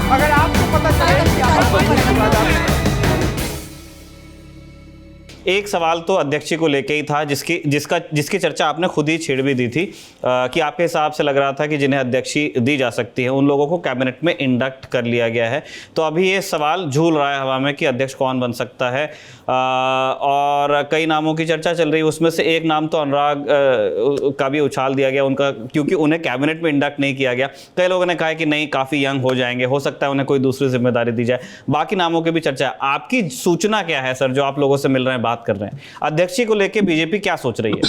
अगर आपको पता चले कि आप एक सवाल तो अध्यक्ष जी को लेके ही था जिसकी चर्चा आपने खुद ही छेड़ भी दी थी कि आपके हिसाब से लग रहा था कि जिन्हें अध्यक्षी दी जा सकती है उन लोगों को कैबिनेट में इंडक्ट कर लिया गया है। तो अभी ये सवाल झूल रहा है हवा में कि अध्यक्ष कौन बन सकता है, और कई नामों की चर्चा चल रही है। उसमें से एक नाम तो अनुराग का भी उछाल दिया गया उनका, क्योंकि उन्हें कैबिनेट में इंडक्ट नहीं किया गया। कई लोगों ने कहा है कि नहीं, काफ़ी यंग हो जाएंगे, हो सकता है उन्हें कोई दूसरी जिम्मेदारी दी जाए। बाकी नामों की भी चर्चा है। आपकी सूचना क्या है सर, जो आप लोगों से मिल रहे हैं, बात कर रहे हैं, अध्यक्ष जी को लेकर बीजेपी क्या सोच रही है?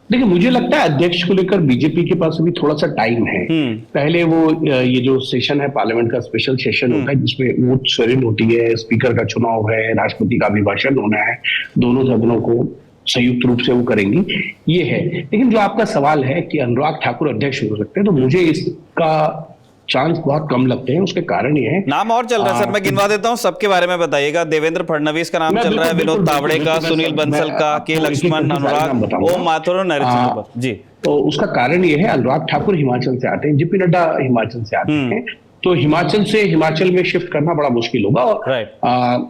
देखिए, मुझे लगता है अध्यक्ष को लेकर बीजेपी के पास अभी थोड़ा सा टाइम है। पहले वो ये जो सेशन है पार्लियामेंट का, स्पेशल सेशन होता है जिसमें वोट स्वेरिंग होती है, स्पीकर का चुनाव है, राष्ट्रपति का अभिभाषण होना है, दोनों सदनों को संयुक्त रूप से वो करेंगी, ये है। लेकिन जो आपका सवाल है कि अनुराग ठाकुर अध्यक्ष हो सकते हैं, तो मुझे इसका चांस बहुत कम लगते हैं। उसके कारण ये है, नाम और चल रहा है सर, मैं गिनवा देता हूं, सबके बारे में बताइएगा। देवेंद्र फडणवीस का नाम चल रहा है, विनोद तावड़े का, सुनील बंसल का, के लक्ष्मण, अनुराग, ओम माथुर और नरेंद्र जी। तो उसका कारण ये है, अनुराग ठाकुर हिमाचल से आते हैं, जेपी नड्डा हिमाचल से आते हैं, तो हिमाचल में शिफ्ट करना बड़ा मुश्किल होगा। और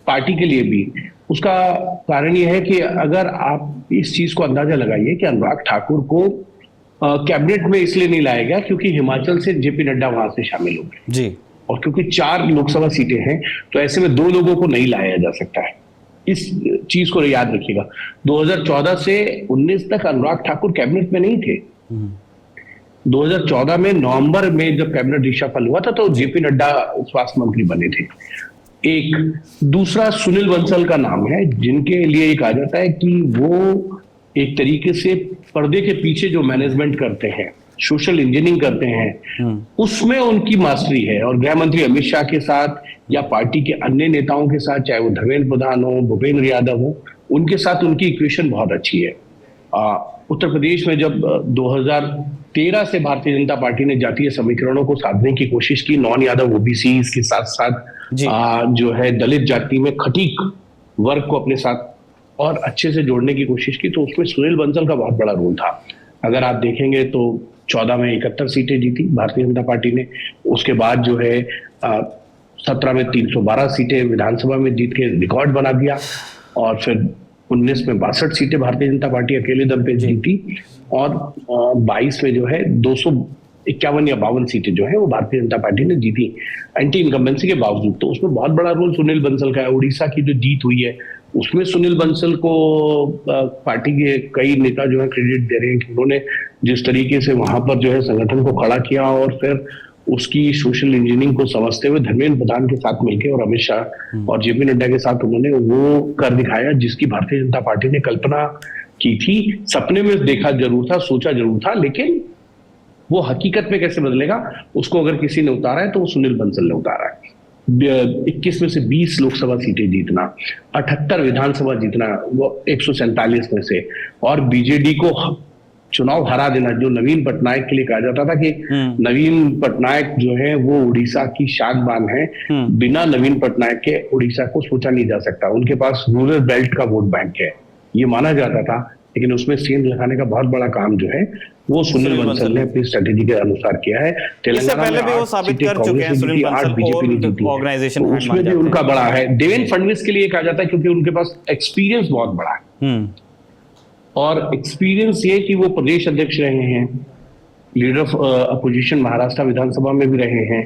पार्टी के लिए भी उसका कारण ये है कि अगर आप इस चीज को अंदाजा लगाइए कि अनुराग ठाकुर को कैबिनेट में इसलिए नहीं लाया गया क्योंकि हिमाचल से जेपी नड्डा वहां से शामिल हो गए जी, और क्योंकि 4 लोकसभा सीटें हैं, तो ऐसे में 2 लोगों को नहीं लाया जा सकता है। इस चीज को याद रखिएगा। 2014 से 19 तक अनुराग ठाकुर कैबिनेट में नहीं थे। 2014 में नवंबर में जब कैबिनेट रिशफल हुआ था तो जेपी नड्डा स्वास्थ्य मंत्री बने थे। एक दूसरा सुनील बंसल का नाम है, जिनके लिए ये कहा जाता है कि वो एक तरीके से पर्दे के पीछे जो मैनेजमेंट करते हैं, सोशल इंजीनियरिंग करते हैं, उसमें उनकी मास्टरी है। और गृह मंत्री अमित शाह के साथ या पार्टी के अन्य नेताओं के साथ, चाहे वो धर्मेंद्र प्रधान हो, भूपेंद्र यादव हो, उनके साथ उनकी इक्वेशन बहुत अच्छी है। उत्तर प्रदेश में जब 2013 से भारतीय जनता पार्टी ने जातीय समीकरणों को साधने की कोशिश की, नॉन यादव ओबीसी के साथ साथ जो है दलित जाति में खटीक वर्ग को अपने साथ और अच्छे से जोड़ने की कोशिश की, तो उसमें सुनील बंसल का बहुत बड़ा रोल था। अगर आप देखेंगे तो 14 में 71 सीटें जीती भारतीय जनता पार्टी ने। उसके बाद जो है 17 में 312 सीटें विधानसभा में जीत के रिकॉर्ड बना दिया, और फिर 19 में 62 सीटें भारतीय जनता पार्टी अकेले दम पे जीती, और 22 में जो है 251 या 52 सीटें जो है वो भारतीय जनता पार्टी ने जीती एंटी इनकम्बेंसी के बावजूद। तो उसमें बहुत बड़ा रोल सुनील बंसल का है। उड़ीसा की जो जीत हुई है उसमें सुनील बंसल को पार्टी के कई नेता जो है क्रेडिट दे रहे हैं कि उन्होंने जिस तरीके से वहां पर जो है संगठन को खड़ा किया और फिर उसकी सोशल इंजीनियरिंग को समझते हुए धर्मेंद्र प्रधान के साथ मिलकर और अमित शाह और जेपी नड्डा के साथ उन्होंने वो कर दिखाया जिसकी भारतीय जनता पार्टी ने कल्पना की थी। सपने में देखा जरूर था, सोचा जरूर था, लेकिन वो हकीकत में कैसे बदलेगा उसको अगर किसी ने उतारा है तो वो सुनील बंसल ने उतारा है। 21 में से 20 लोकसभा सीटें जीतना, 78 विधानसभा जीतना, वो 147 में से, और बीजेडी को चुनाव हरा देना, जो नवीन पटनायक के लिए कहा जाता था कि नवीन पटनायक जो है वो उड़ीसा की शान बान है, बिना नवीन पटनायक के उड़ीसा को सोचा नहीं जा सकता। उनके पास रूरल बेल्ट का वोट बैंक है, ये माना जाता था, लेकिन उसमें सेंध लगाने का बहुत बड़ा काम जो है वो सुनील बंसल ने अपनी स्ट्रेटेजी के अनुसार किया है। तेलंगाना में भी वो साबित कर चुके हैं सुनील बंसल, ऑर्गेनाइजेशन उसमें भी उनका बड़ा है। देवेंद्र फडणवीस के लिए कहा जाता है क्योंकि उनके पास एक्सपीरियंस बहुत बड़ा है, और एक्सपीरियंस ये कि वो प्रदेश अध्यक्ष रहे हैं, लीडर ऑफ अपोजिशन महाराष्ट्र विधानसभा में भी रहे हैं,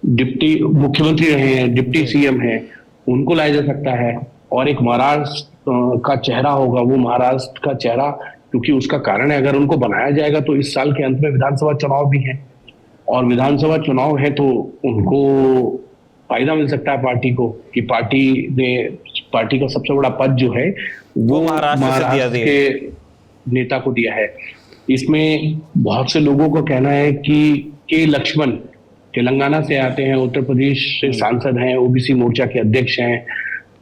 डिप्टी मुख्यमंत्री रहे हैं, डिप्टी सीएम है, उनको लाया जा सकता है। और एक महाराष्ट्र का चेहरा होगा, वो महाराष्ट्र का चेहरा, क्योंकि उसका कारण है अगर उनको बनाया जाएगा तो इस साल के अंत में विधानसभा चुनाव भी है, और विधानसभा चुनाव है तो उनको फायदा मिल सकता है पार्टी को, कि पार्टी का सबसे बड़ा पद जो है वो महाराष्ट्र के नेता को दिया है। इसमें बहुत से लोगों का कहना है कि के लक्ष्मण तेलंगाना से आते हैं, उत्तर प्रदेश से सांसद हैं, ओबीसी मोर्चा के अध्यक्ष हैं,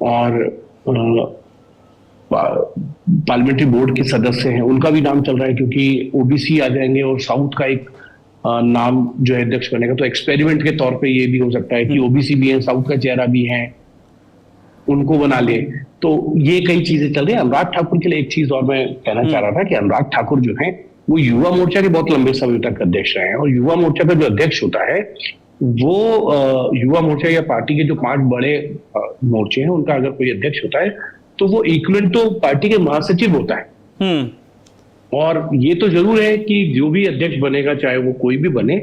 और पार्लियामेंट्री बोर्ड के सदस्य हैं, उनका भी नाम चल रहा है क्योंकि ओबीसी आ जाएंगे और साउथ का एक नाम जो है अध्यक्ष बनेगा। तो एक्सपेरिमेंट के तौर पे ये भी हो सकता है कि ओबीसी भी है, साउथ का चेहरा भी है, उनको बना ले। तो ये कई चीजें चल रही है। अनुराग ठाकुर के लिए एक चीज और मैं कहना चाह रहा था कि अनुराग ठाकुर जो है वो युवा मोर्चा के बहुत लंबे समय तक अध्यक्ष रहे हैं, और युवा मोर्चा का जो अध्यक्ष होता है वो युवा मोर्चा या पार्टी के जो 5 बड़े मोर्चे हैं उनका अगर कोई अध्यक्ष होता है तो वो इक्विवेलेंट तो पार्टी के महासचिव होता है। और ये तो जरूर है कि जो भी अध्यक्ष बनेगा, चाहे वो कोई भी बने,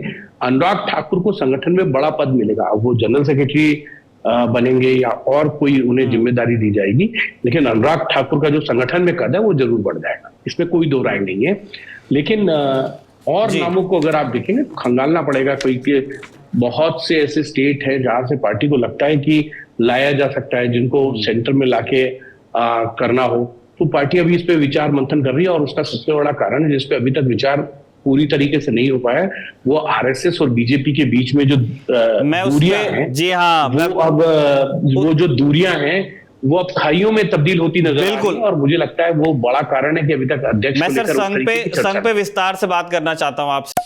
अनुराग ठाकुर को संगठन में बड़ा पद मिलेगा। अब वो जनरल सेक्रेटरी बनेंगे या और कोई उन्हें जिम्मेदारी दी जाएगी, लेकिन अनुराग ठाकुर का जो संगठन में कद है वो जरूर बढ़ जाएगा, इसमें कोई दो राय नहीं है। लेकिन और नामों को अगर आप देखेंगे तो खंगालना पड़ेगा। कोई के बहुत से ऐसे स्टेट है जहां से पार्टी को लगता है कि लाया जा सकता है, जिनको सेंटर में लाके करना हो, तो पार्टी अभी इस पे विचार मंथन कर रही है। और उसका सबसे बड़ा कारण है जिसपे अभी तक विचार पूरी तरीके से नहीं हो पाया, वो आरएसएस और बीजेपी के बीच में जो दूरियां हैं, जी हाँ, वो जो दूरियां हैं वो अब खाइयों में तब्दील होती नजर आ रही है। और मुझे लगता है वो बड़ा कारण है कि अभी तक अध्यक्ष मैं सर संघ पे विस्तार से बात करना चाहता हूं आपसे।